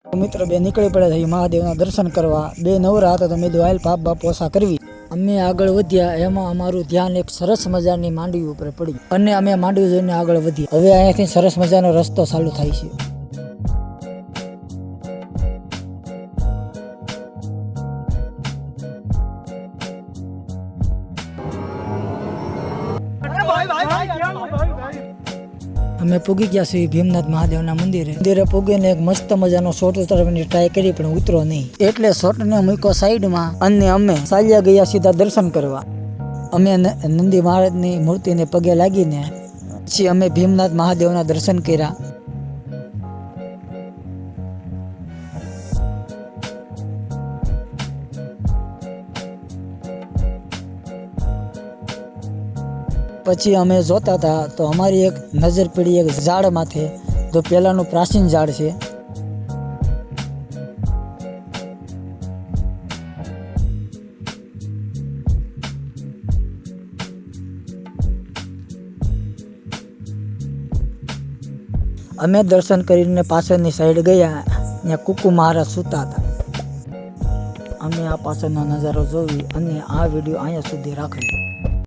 મિત્ર બે નીકળી પડ્યા છે મહાદેવના દર્શન કરવા. બે નવરા હતા તો મેં કીધું હાલ પાપ બાપ ઓછા કરવી. અમે આગળ વધ્યા, એમાં અમારું ધ્યાન એક સરસ મજાની માંડવી ઉપર પડ્યું અને અમે માંડવી જોઈને આગળ વધ્યા. હવે અહીંયાથી સરસ મજાનો રસ્તો ચાલુ થાય છે. અમે પૂગી ગયા છીએ ભીમનાથ મહાદેવના મંદિરે પૂગીને એક મસ્ત મજાનો શોટ ઉતારવાની ટ્રાય કરી પણ ઉતરો નહીં, એટલે શોટને મૂક્યો સાઈડમાં અને અમે ચાલ્યા ગયા સીધા દર્શન કરવા. અમે નંદી મહારાજની મૂર્તિને પગે લાગીને પછી અમે ભીમનાથ મહાદેવના દર્શન કર્યા. પછી અમે જોતા હતા તો અમારી એક નજર પડી એક ઝાડ માથે, તો પેલાનું પ્રાચીન ઝાડ છે. અમે દર્શન કરીને પાછળની સાઈડ ગયા, ત્યાં કુકુ મહારાજ સૂતા હતા. અમે આ પાછળનો નજારો જોઈ અને આ વિડીયો અહીંયા સુધી રાખી.